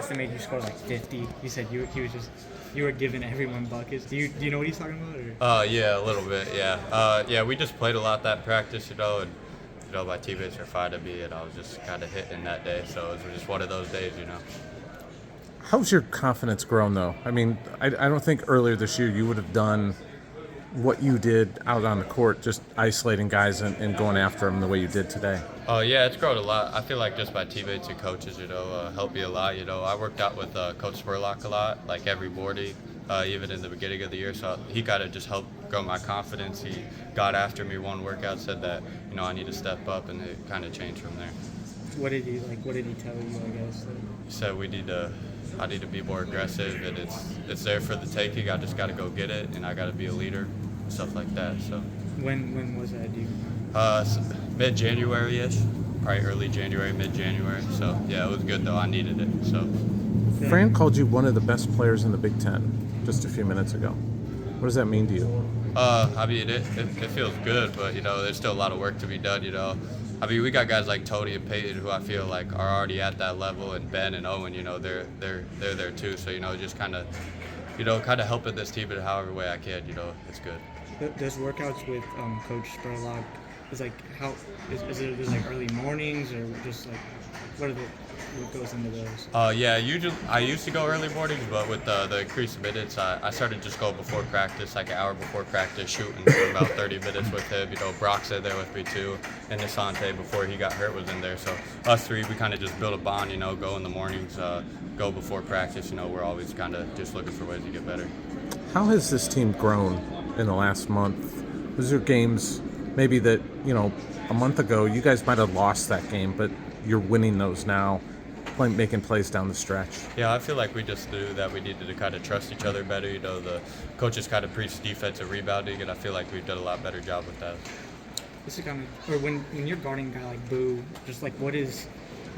Estimate you scored like 50. You said you were giving everyone buckets. Do you know what he's talking about? Or? Yeah, a little bit, yeah. Yeah, we just played a lot that practice, and my teammates were fine to me, and I was just kind of hitting that day, so it was just one of those days. How's your confidence grown, though? I mean, I don't think earlier this year you would have done what you did out on the court, just isolating guys and going after them the way you did today. Oh, yeah, it's grown a lot. I feel like just my teammates and coaches, help me a lot. I worked out with Coach Spurlock a lot, like every morning, even in the beginning of the year. So he kind of just helped grow my confidence. He got after me one workout, said that, I need to step up, and it kind of changed from there. What did he tell you, I guess? He said I need to be more aggressive, and it's there for the taking. I just got to go get it, and I got to be a leader, stuff like that. So when was that? Do you mid-January-ish, probably early January, mid-January. So yeah, it was good though. I needed it. So Fran called you one of the best players in the Big Ten just a few minutes ago. What does that mean to you? I mean, it feels good, but there's still a lot of work to be done. I mean, we got guys like Tony and Peyton who I feel like are already at that level, and Ben and Owen, they're there too. So just kind of helping this team in however way I can. It's good. Those workouts with Coach Spurlock is like is it just like early mornings or just like what goes into those? Yeah, usually I used to go early mornings, but with the increased minutes, I started just going before practice, like an hour before practice, shooting for about 30 minutes with him. Brock's in there with me too, and Nisante before he got hurt was in there. So us three, we kind of just build a bond. Go in the mornings, go before practice. We're always kind of just looking for ways to get better. How has this team grown in the last month? Was there games maybe that a month ago you guys might have lost that game, but you're winning those now, making plays down the stretch? Yeah, I feel like we just knew that we needed to kind of trust each other better. The coaches kind of preach defensive rebounding, and I feel like we've done a lot better job with that. This is kind of, or when you're guarding a guy like Boo, just like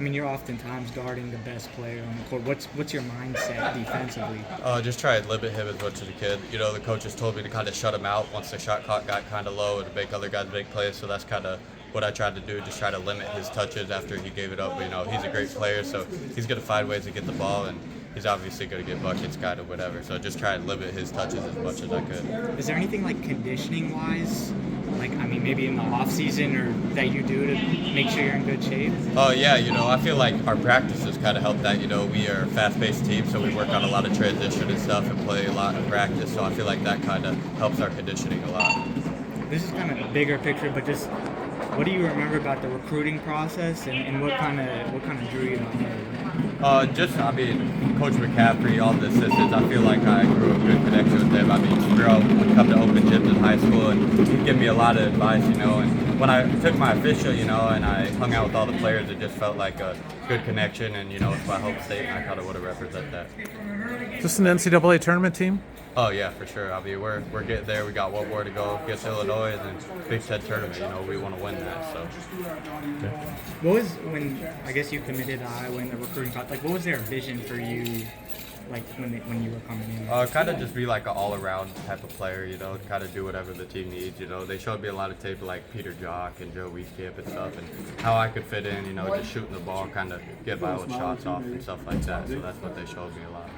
you're oftentimes guarding the best player on the court. What's your mindset defensively? Just try and limit him as much as you can. The coaches told me to kind of shut him out once the shot clock got kind of low and to make other guys make plays, so that's kind of what I tried to do, just try to limit his touches after he gave it up. But, he's a great player, so he's going to find ways to get the ball, and he's obviously going to get buckets, kind of whatever. So just try and limit his touches as much as I could. Is there anything like conditioning-wise, maybe in the off season, or that you do to make sure you're in good shape? Oh yeah, I feel like our practices kind of help that. We are a fast-paced team, so we work on a lot of transition and stuff, and play a lot in practice. So I feel like that kind of helps our conditioning a lot. This is kind of a bigger picture, but just what do you remember about the recruiting process, and what kind of drew you to him? Coach McCaffrey, all the assistants, I feel like I grew a good connection with them. Spiro would come to open gyms in high school, and he'd give me a lot of advice, and when I took my official, and I hung out with all the players, it just felt like a good connection, and, it's my home state, and I kind of want to represent that. Is this an NCAA tournament team? Oh yeah, for sure. We're getting there. We got one more to go against Illinois, and then Big Ten tournament. We want to win that. So. What was when I guess you committed to Iowa in the recruiting process? Like, what was their vision for you? Like when you were coming in? Kind of just be like an all-around type of player. Kind of do whatever the team needs. They showed me a lot of tape like Peter Jock and Joe Wieskamp and stuff, and how I could fit in. Just shooting the ball, kind of get my own shots off and stuff like that. So that's what they showed me a lot.